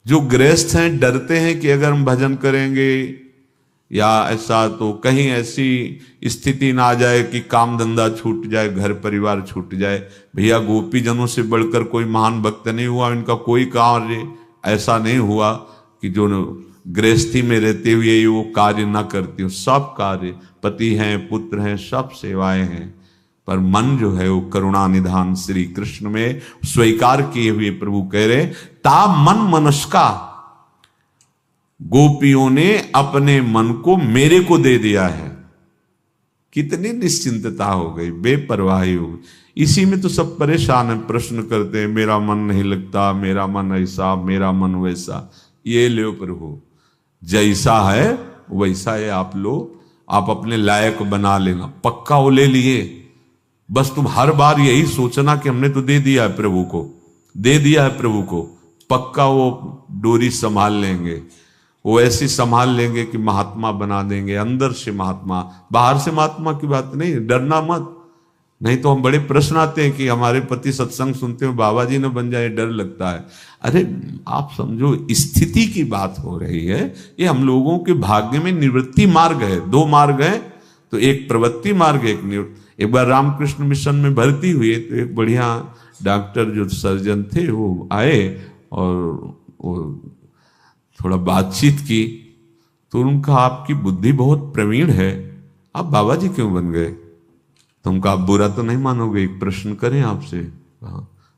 जो गृहस्थ हैं डरते हैं कि अगर हम भजन करेंगे या ऐसा तो कहीं ऐसी स्थिति ना आ जाए कि काम धंधा छूट जाए, घर परिवार छूट जाए। भैया गोपी जनों से बढ़कर कोई महान भक्त नहीं हुआ, इनका कोई कार्य ऐसा नहीं हुआ कि जो गृहस्थी में रहते हुए वो कार्य ना करती हो। सब कार्य, पति हैं, पुत्र हैं, सब सेवाएं हैं, पर मन जो है वो करुणा निधान श्री कृष्ण में स्वीकार किए हुए प्रभु कह रहे ता मन मनस्का, गोपियों ने अपने मन को मेरे को दे दिया है। कितनी निश्चिंतता हो गई, बेपरवाही हो गई। इसी में तो सब परेशान है, प्रश्न करते हैं मेरा मन नहीं लगता, मेरा मन ऐसा, मेरा मन वैसा। ये लो प्रभु, जैसा है वैसा है, आप लो, आप अपने लायक बना लेना। पक्का वो ले लिए, बस तुम हर बार यही सोचना कि हमने तो दे दिया है प्रभु को, दे दिया है प्रभु को। पक्का वो डोरी संभाल लेंगे, वो ऐसी संभाल लेंगे कि महात्मा बना देंगे, अंदर से महात्मा, बाहर से महात्मा की बात नहीं, डरना मत। नहीं तो हम बड़े प्रश्न आते हैं कि हमारे पति सत्संग सुनते हो, बाबा जी न बन जाए, डर लगता है। अरे आप समझो, स्थिति की बात हो रही है। ये हम लोगों के भाग्य में निवृत्ति मार्ग है, दो मार्ग है, तो एक प्रवृत्ति मार्ग, एक निवृत्ति। एक बार रामकृष्ण मिशन में भर्ती हुए तो एक बढ़िया डॉक्टर जो सर्जन थे वो आए और वो थोड़ा बातचीत की, तो उनका आपकी बुद्धि बहुत प्रवीण है, आप बाबा जी क्यों बन गए? तुम आप बुरा तो नहीं मानोगे, एक प्रश्न करें आपसे।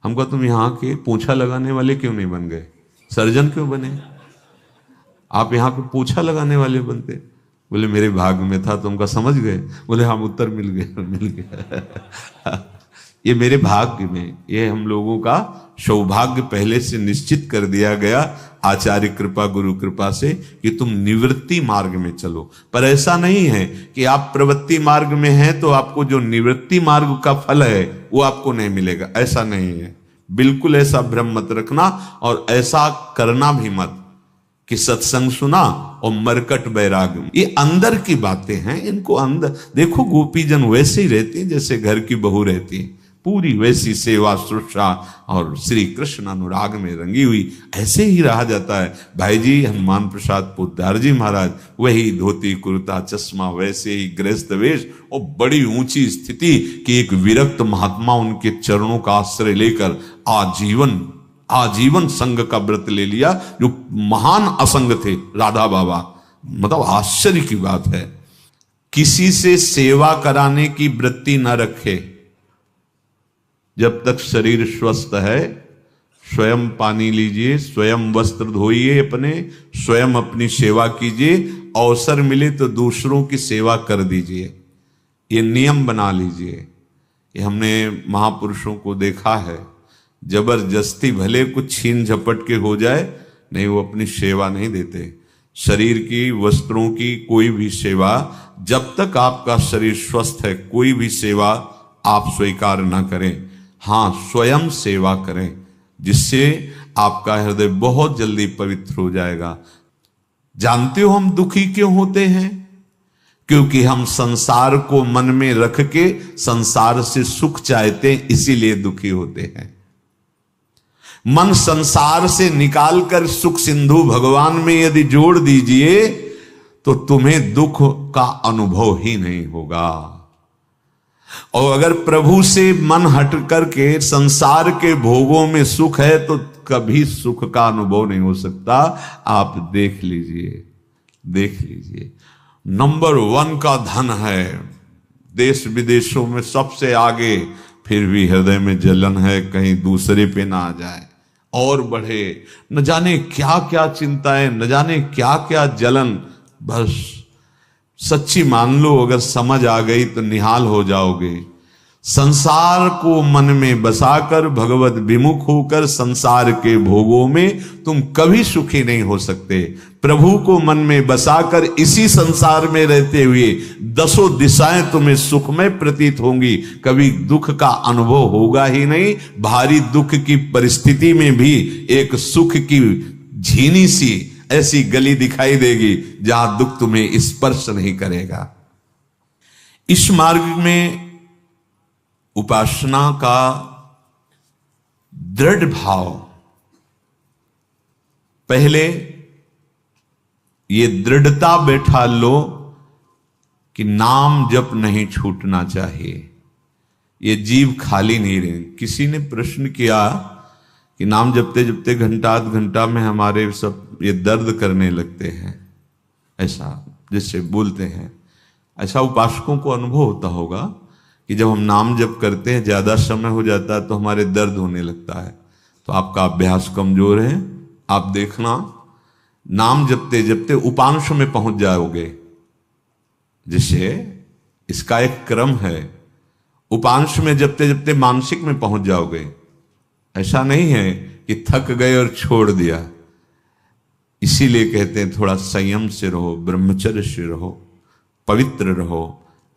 हमको तुम यहाँ के पूंछा लगाने वाले क्यों नहीं बन गए, सर्जन क्यों बने? आप यहाँ के पूंछा लगाने वाले बनते। बोले मेरे भाग में था, तुमका समझ गए? बोले हम उत्तर मिल गया, मिल गया। ये मेरे भाग्य में, ये हम लोगों का सौभाग्य पहले से निश्चित कर दिया गया आचार्य कृपा, गुरु कृपा से, कि तुम निवृत्ति मार्ग में चलो। पर ऐसा नहीं है कि आप प्रवृत्ति मार्ग में हैं तो आपको जो निवृत्ति मार्ग का फल है वो आपको नहीं मिलेगा, ऐसा नहीं है। बिल्कुल ऐसा भ्रम मत रखना, और ऐसा करना भी मत कि सत्संग सुना और मरकट बैराग। ये अंदर की बातें हैं, इनको अंदर देखो। गोपीजन वैसे ही रहती हैं जैसे घर की बहू रहती है, पूरी वैसी सेवा शुश्रूषा और श्री कृष्ण अनुराग में रंगी हुई, ऐसे ही रहा जाता है। भाई जी हनुमान प्रसाद पोद्दार जी महाराज, वही धोती कुर्ता चश्मा, वैसे ही गृहस्थ वेश, और बड़ी ऊंची स्थिति कि एक विरक्त महात्मा उनके चरणों का आश्रय लेकर आजीवन संग का व्रत ले लिया, जो महान असंग थे राधा बाबा। मतलब आश्चर्य की बात है। किसी से सेवा कराने की वृत्ति न रखे, जब तक शरीर स्वस्थ है। स्वयं पानी लीजिए, स्वयं वस्त्र धोइए अपने, स्वयं अपनी सेवा कीजिए, अवसर मिले तो दूसरों की सेवा कर दीजिए। ये नियम बना लीजिए। ये हमने महापुरुषों को देखा है, जबरदस्ती भले कुछ छीन झपट के हो जाए, नहीं वो अपनी सेवा नहीं देते। शरीर की, वस्त्रों की कोई भी सेवा, जब तक आपका शरीर स्वस्थ है, कोई भी सेवा आप स्वीकार ना करें। हाँ, स्वयं सेवा करें, जिससे आपका हृदय बहुत जल्दी पवित्र हो जाएगा। जानते हो हम दुखी क्यों होते हैं? क्योंकि हम संसार को मन में रख के संसार से सुख चाहते हैं, इसीलिए दुखी होते हैं। मन संसार से निकालकर सुख सिंधु भगवान में यदि जोड़ दीजिए तो तुम्हें दुख का अनुभव ही नहीं होगा। और अगर प्रभु से मन हट करके संसार के भोगों में सुख है तो कभी सुख का अनुभव नहीं हो सकता। आप देख लीजिए, देख लीजिए। नंबर 1 का धन है, देश विदेशों में सबसे आगे, फिर भी हृदय में जलन है, कहीं दूसरे पे ना आ जाए और बढ़े। न जाने क्या क्या चिंताएं, न जाने क्या क्या जलन। बस सच्ची मान लो, अगर समझ आ गई तो निहाल हो जाओगे। संसार को मन में बसाकर भगवत विमुख होकर संसार के भोगों में तुम कभी सुखी नहीं हो सकते। प्रभु को मन में बसाकर इसी संसार में रहते हुए दसों दिशाएं तुम्हें सुखमय प्रतीत होंगी, कभी दुख का अनुभव होगा ही नहीं। भारी दुख की परिस्थिति में भी एक सुख की झीनी सी ऐसी गली दिखाई देगी जहां दुख तुम्हें स्पर्श नहीं करेगा। इस मार्ग में उपासना का दृढ़ भाव पहले ये दृढ़ता बैठा लो कि नाम जप नहीं छूटना चाहिए, ये जीव खाली नहीं रहे। किसी ने प्रश्न किया कि नाम जपते जपते घंटा आध घंटा में हमारे सब ये दर्द करने लगते हैं, ऐसा जिससे बोलते हैं, ऐसा उपासकों को अनुभव होता होगा कि जब हम नाम जप करते हैं ज्यादा समय हो जाता है तो हमारे दर्द होने लगता है। तो आपका अभ्यास कमजोर है। आप देखना नाम जपते जपते उपांश में पहुंच जाओगे, जिससे इसका एक क्रम है। उपांश में जपते जपते मानसिक में पहुंच जाओगे। ऐसा नहीं है कि थक गए और छोड़ दिया। इसीलिए कहते हैं थोड़ा संयम से रहो, ब्रह्मचर्य से रहो, पवित्र रहो,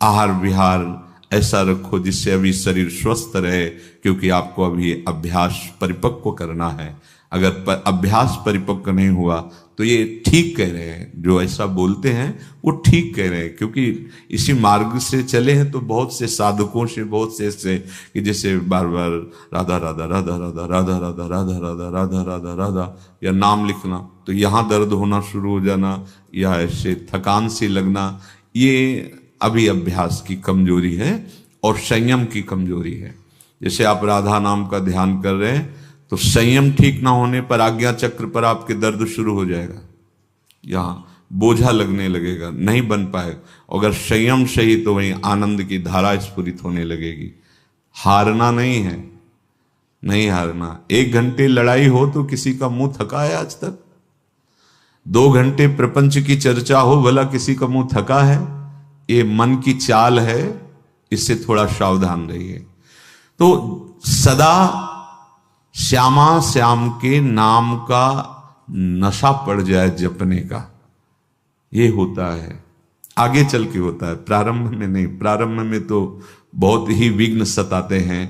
आहार विहार ऐसा रखो जिससे अभी शरीर स्वस्थ रहे, क्योंकि आपको अभी अभ्यास परिपक्व करना है। अगर अभ्यास परिपक्व नहीं हुआ तो ये ठीक कह रहे हैं, जो ऐसा बोलते हैं वो ठीक कह रहे हैं, क्योंकि इसी मार्ग से चले हैं। तो बहुत से साधकों से, बहुत से ऐसे कि जैसे बार बार राधा राधा राधा राधा राधा राधा राधा राधा राधा राधा राधा या नाम लिखना, तो यहाँ दर्द होना शुरू हो जाना या ऐसे थकान सी लगना, ये अभी अभ्यास की कमजोरी है और संयम की कमजोरी है। जैसे आप राधा नाम का ध्यान कर रहे हैं तो संयम ठीक ना होने पर आज्ञा चक्र पर आपके दर्द शुरू हो जाएगा, यहाँ बोझा लगने लगेगा, नहीं बन पाएगा। अगर संयम सही तो वहीं आनंद की धारा स्फुरित होने लगेगी। हारना नहीं है, नहीं हारना। 1 घंटे लड़ाई हो तो किसी का मुंह थका है आज तक? 2 घंटे प्रपंच की चर्चा हो, भला किसी का मुंह थका है? ये मन की चाल है, इससे थोड़ा सावधान रहिए। तो सदा श्यामा श्याम के नाम का नशा पड़ जाए जपने का, ये होता है। आगे चल के होता है, प्रारंभ में नहीं। प्रारंभ में तो बहुत ही विघ्न सताते हैं,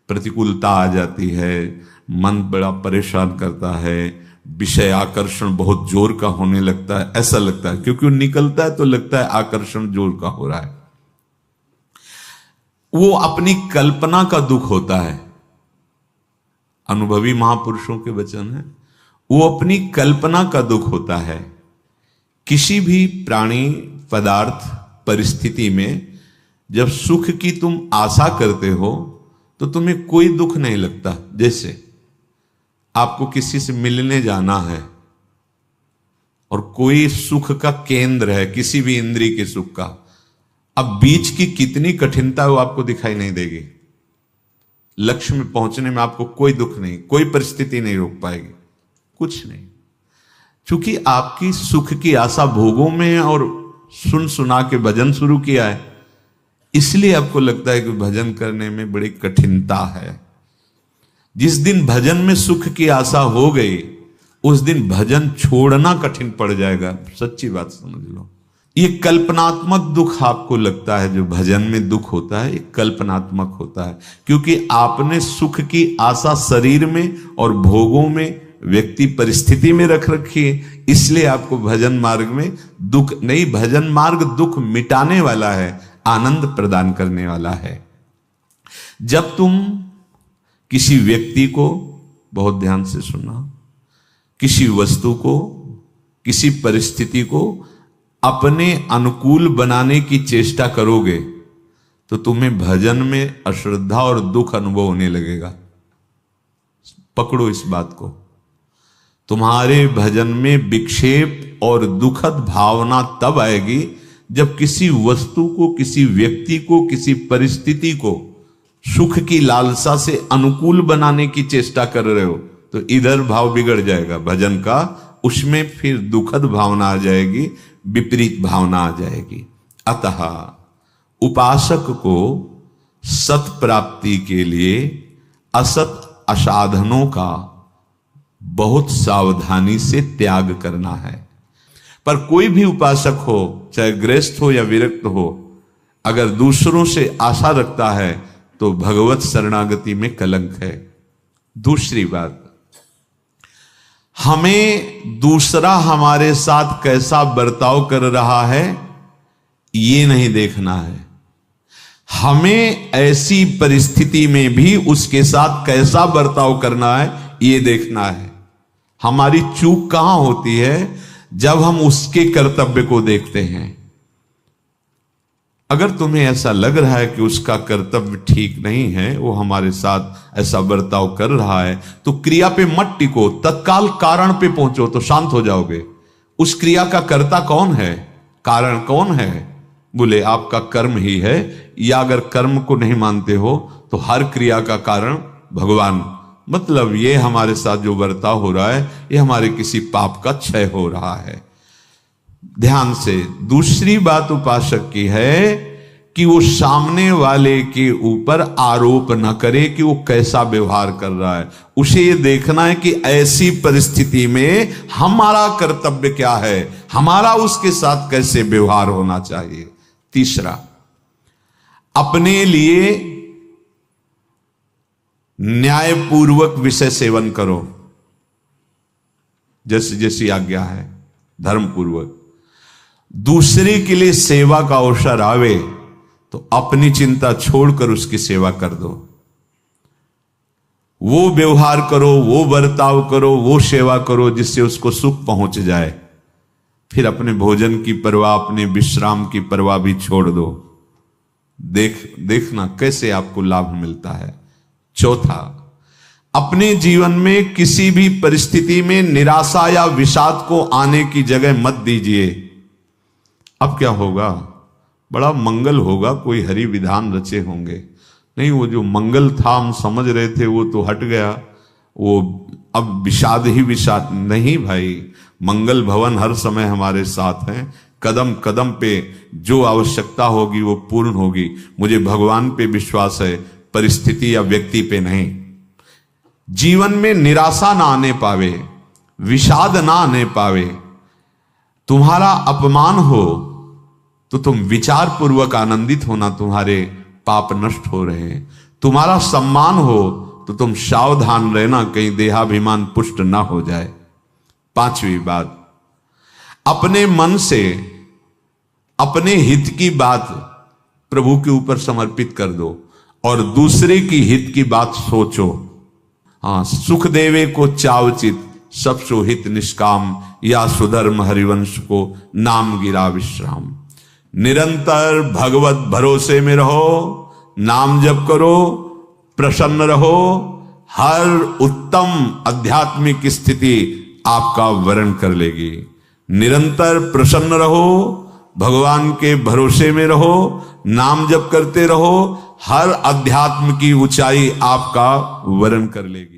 प्रतिकूलता आ जाती है, मन बड़ा परेशान करता है, विषय आकर्षण बहुत जोर का होने लगता है, ऐसा लगता है। क्योंकि वो निकलता है तो लगता है आकर्षण जोर का हो रहा है। वो अपनी कल्पना का दुख होता है। अनुभवी महापुरुषों के वचन है, वो अपनी कल्पना का दुख होता है। किसी भी प्राणी पदार्थ परिस्थिति में जब सुख की तुम आशा करते हो तो तुम्हें कोई दुख नहीं लगता। जैसे आपको किसी से मिलने जाना है और कोई सुख का केंद्र है, किसी भी इंद्रिय के सुख का, अब बीच की कितनी कठिनता है वो आपको दिखाई नहीं देगी। लक्ष्य में पहुंचने में आपको कोई दुख नहीं, कोई परिस्थिति नहीं रोक पाएगी, कुछ नहीं। क्योंकि आपकी सुख की आशा भोगों में है और सुन सुना के भजन शुरू किया है, इसलिए आपको लगता है कि भजन करने में बड़ी कठिनता है। जिस दिन भजन में सुख की आशा हो गई उस दिन भजन छोड़ना कठिन पड़ जाएगा। सच्ची बात समझ लो। ये कल्पनात्मक दुख आपको लगता है, जो भजन में दुख होता है ये कल्पनात्मक होता है, क्योंकि आपने सुख की आशा शरीर में और भोगों में, व्यक्ति परिस्थिति में रख रखी है, इसलिए आपको भजन मार्ग में दुख नहीं। भजन मार्ग दुख मिटाने वाला है, आनंद प्रदान करने वाला है। जब तुम किसी व्यक्ति को, बहुत ध्यान से सुनना, किसी वस्तु को, किसी परिस्थिति को अपने अनुकूल बनाने की चेष्टा करोगे तो तुम्हें भजन में अश्रद्धा और दुख अनुभव होने लगेगा। पकड़ो इस बात को। तुम्हारे भजन में विक्षेप और दुखद भावना तब आएगी जब किसी वस्तु को, किसी व्यक्ति को, किसी परिस्थिति को सुख की लालसा से अनुकूल बनाने की चेष्टा कर रहे हो, तो इधर भाव बिगड़ जाएगा भजन का, उसमें फिर दुखद भावना आ जाएगी, विपरीत भावना आ जाएगी। अतः उपासक को सत प्राप्ति के लिए असत असाधनों का बहुत सावधानी से त्याग करना है। पर कोई भी उपासक हो, चाहे गृहस्थ हो या विरक्त हो, अगर दूसरों से आशा रखता है तो भगवत शरणागति में कलंक है। दूसरी बात, हमें दूसरा हमारे साथ कैसा बर्ताव कर रहा है ये नहीं देखना है, हमें ऐसी परिस्थिति में भी उसके साथ कैसा बर्ताव करना है ये देखना है। हमारी चूक कहां होती है? जब हम उसके कर्तव्य को देखते हैं। अगर तुम्हें ऐसा लग रहा है कि उसका कर्तव्य ठीक नहीं है, वो हमारे साथ ऐसा बर्ताव कर रहा है, तो क्रिया पे मत टिको, तत्काल कारण पे पहुंचो तो शांत हो जाओगे। उस क्रिया का कर्ता कौन है? कारण कौन है? बोले आपका कर्म ही है। या अगर कर्म को नहीं मानते हो तो हर क्रिया का कारण भगवान। मतलब ये हमारे साथ जो बर्ताव हो रहा है, ये हमारे किसी पाप का क्षय हो रहा है। ध्यान से। दूसरी बात उपासक की है कि वो सामने वाले के ऊपर आरोप न करे कि वो कैसा व्यवहार कर रहा है। उसे ये देखना है कि ऐसी परिस्थिति में हमारा कर्तव्य क्या है, हमारा उसके साथ कैसे व्यवहार होना चाहिए। तीसरा, अपने लिए न्यायपूर्वक विषय सेवन करो, जैसे जैसी आज्ञा है, धर्मपूर्वक। दूसरे के लिए सेवा का अवसर आवे तो अपनी चिंता छोड़कर उसकी सेवा कर दो। वो व्यवहार करो, वो बर्ताव करो, वो सेवा करो जिससे उसको सुख पहुंच जाए। फिर अपने भोजन की परवाह, अपने विश्राम की परवाह भी छोड़ दो। देखना कैसे आपको लाभ मिलता है। चौथा, अपने जीवन में किसी भी परिस्थिति में निराशा या विषाद को आने की जगह मत दीजिए। अब क्या होगा? बड़ा मंगल होगा, कोई हरि विधान रचे होंगे। नहीं, वो जो मंगल था हम समझ रहे थे वो तो हट गया, वो अब विषाद ही विषाद। नहीं भाई, मंगल भवन हर समय हमारे साथ हैं। कदम कदम पे जो आवश्यकता होगी वो पूर्ण होगी। मुझे भगवान पे विश्वास है, परिस्थिति या व्यक्ति पे नहीं। जीवन में निराशा ना आने पावे, विषाद ना आने पावे। तुम्हारा अपमान हो तो तुम विचार पूर्वक आनंदित होना, तुम्हारे पाप नष्ट हो रहे हैं। तुम्हारा सम्मान हो तो तुम सावधान रहना, कहीं देहाभिमान पुष्ट ना हो जाए। पांचवी बात, अपने मन से अपने हित की बात प्रभु के ऊपर समर्पित कर दो और दूसरे की हित की बात सोचो। हाँ, सुख देवे को चावचित, सब सुहित निष्काम, या सुधर्म हरिवंश को नाम गिरा विश्राम। निरंतर भगवत भरोसे में रहो, नाम जप करो, प्रसन्न रहो। हर उत्तम आध्यात्मिक स्थिति आपका वरण कर लेगी। निरंतर प्रसन्न रहो, भगवान के भरोसे में रहो, नाम जप करते रहो, हर अध्यात्म की ऊंचाई आपका वरण कर लेगी।